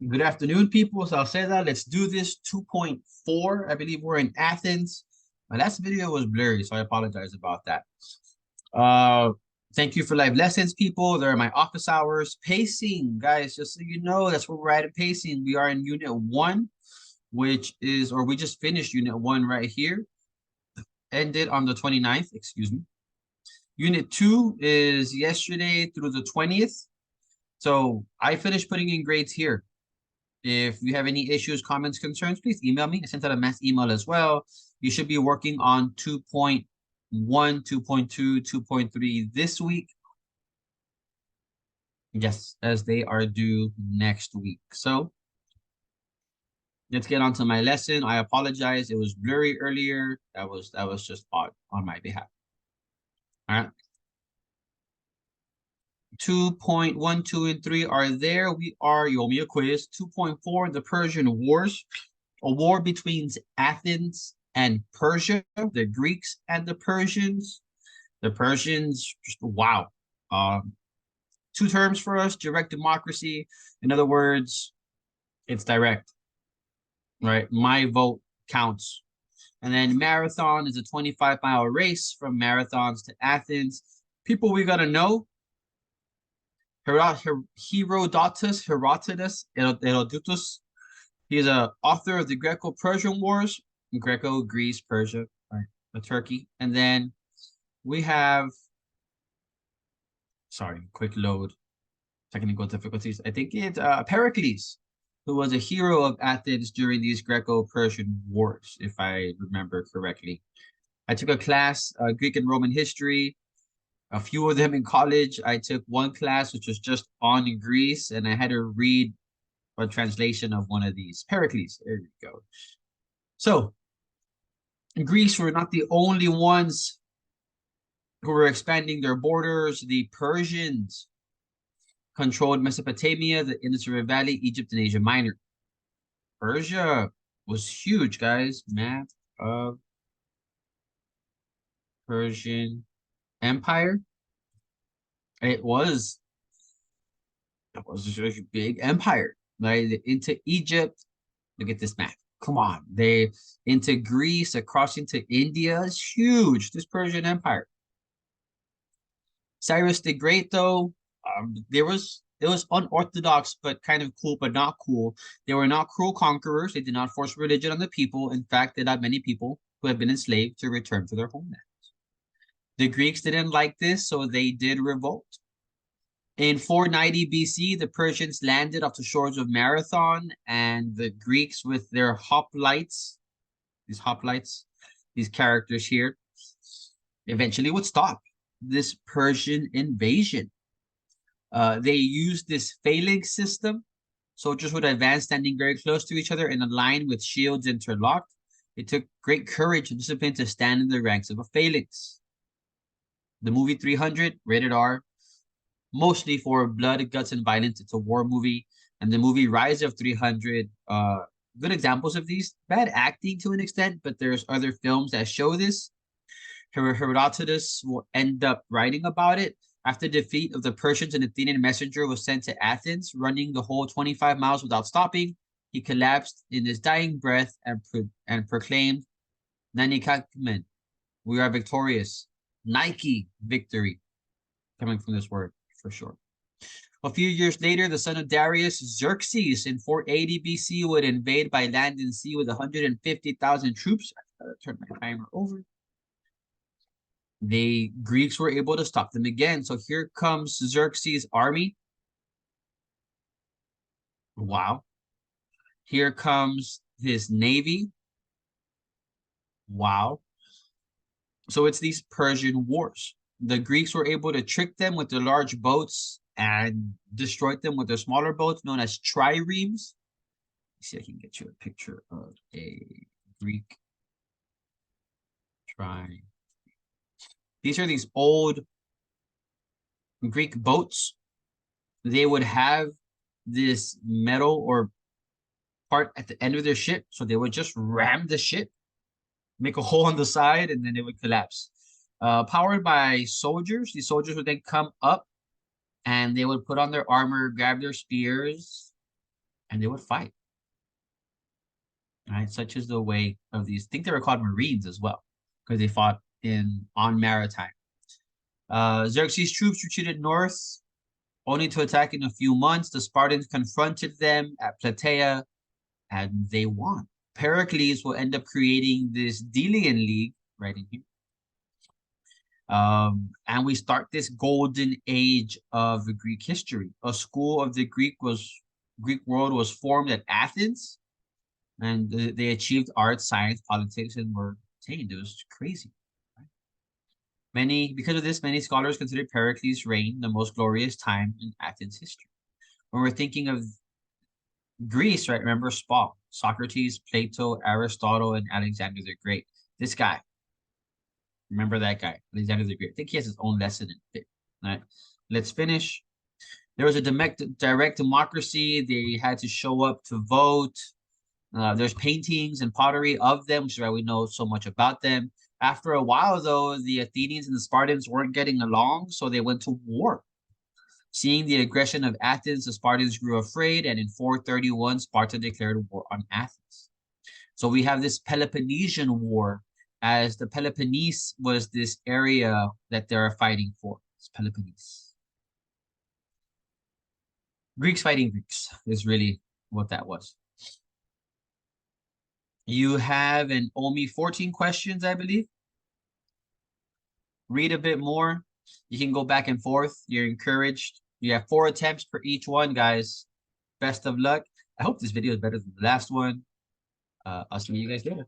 Good afternoon, people. So I'll say that. Let's do this 2.4. I believe we're in Athens. My last video was blurry, so I apologize about that. Uh, Thank you for live lessons, people. They're my office hours. Pacing, guys, just so you know, that's where we're at in pacing. We are in Unit 1, which is, or we just finished Unit 1 right here. Ended on the 29th, excuse me. Unit 2 is yesterday through the 20th. So I finished putting in grades here. If you have any issues, comments, concerns, please email me. I sent out a mass email as well. You should be working on 2.1, 2.2, 2.3 this week. Yes, as they are due next week. So let's get on to my lesson. I apologize. It was blurry earlier. That was just odd on my behalf. All right. 2.1, 2, and 3 are there. We are, you owe me a quiz. 2.4, the Persian Wars, a war between Athens and Persia, the Greeks and the Persians. The Persians, just wow. Two terms for us, direct democracy. In other words, it's direct, right? My vote counts. And then marathon is a 25-mile race from marathons to Athens. People we got to know, Herodotus. He's a author of the Greco-Persian Wars, Greco, Greece, Persia, right, Turkey. And then we have, sorry, quick load, technical difficulties. I think it's Pericles, who was a hero of Athens during these Greco-Persian Wars, if I remember correctly. I took a class, Greek and Roman history, a few of them in college. I took one class, which was just on Greece, and I had to read a translation of one of these. Pericles, there you go. So, Greece were not the only ones who were expanding their borders. The Persians controlled Mesopotamia, the Indus River Valley, Egypt, and Asia Minor. Persia was huge, guys. Map of Persian Empire. It was a big empire. Like into Egypt. Look at this map. Come on. They into Greece, across into India. It's huge. This Persian Empire. Cyrus the Great, though, it was unorthodox, but kind of cool, but not cool. They were not cruel conquerors. They did not force religion on the people. In fact, they allowed many people who had been enslaved to return to their homeland. The Greeks didn't like this, so they did revolt. In 490 BC, the Persians landed off the shores of Marathon, and the Greeks, with their hoplites, these characters here, eventually would stop this Persian invasion. They used this phalanx system. Soldiers would advance standing very close to each other in a line with shields interlocked. It took great courage and discipline to stand in the ranks of a phalanx. The movie 300, rated R, mostly for blood, guts, and violence. It's a war movie. And the movie Rise of 300, good examples of these. Bad acting to an extent, but there's other films that show this. Herodotus will end up writing about it. After defeat of the Persians, an Athenian messenger was sent to Athens, running the whole 25 miles without stopping. He collapsed in his dying breath and proclaimed, Nanikamen, we are victorious. Nike, victory, coming from this word for sure. A few years later, the son of Darius, Xerxes, in 480 BC, would invade by land and sea with 150,000 troops. I gotta turn my timer over. The Greeks were able to stop them again. So here comes Xerxes' army. Wow. Here comes his navy. Wow. So it's these Persian wars. The Greeks were able to trick them with their large boats and destroyed them with their smaller boats known as triremes. Let's see if I can get you a picture of a Greek tri. These are these old Greek boats. They would have this metal or part at the end of their ship. So they would just ram the ship, make a hole on the side, and then it would collapse. Powered by soldiers, these soldiers would then come up and they would put on their armor, grab their spears, and they would fight. Right, such is the way of these. I think they were called Marines as well, because they fought on maritime. Xerxes' troops retreated north, only to attack in a few months. The Spartans confronted them at Plataea, and they won. Pericles will end up creating this Delian League right in here. And we start this golden age of Greek history. A school of the Greek world was formed at Athens, and they achieved art, science, politics, and were attained. It was crazy. Because of this, many scholars consider Pericles' reign the most glorious time in Athens history. When we're thinking of Greece, right? Remember Socrates, Plato, Aristotle, and Alexander the Great. This guy, remember that guy, Alexander the Great. I think he has his own lesson in it. Right? Let's finish. There was a direct democracy. They had to show up to vote. There's paintings and pottery of them, which is why we know so much about them. After a while, though, the Athenians and the Spartans weren't getting along, so they went to war. Seeing the aggression of Athens, the Spartans grew afraid, and in 431, Sparta declared war on Athens. So we have this Peloponnesian War, as the Peloponnese was this area that they're fighting for. It's Peloponnese. Greeks fighting Greeks is really what that was. You have an only 14 questions, I believe. Read a bit more. You can go back and forth. You're encouraged. You have 4 attempts for each one, guys. Best of luck. I hope this video is better than the last one. I'll see you guys later.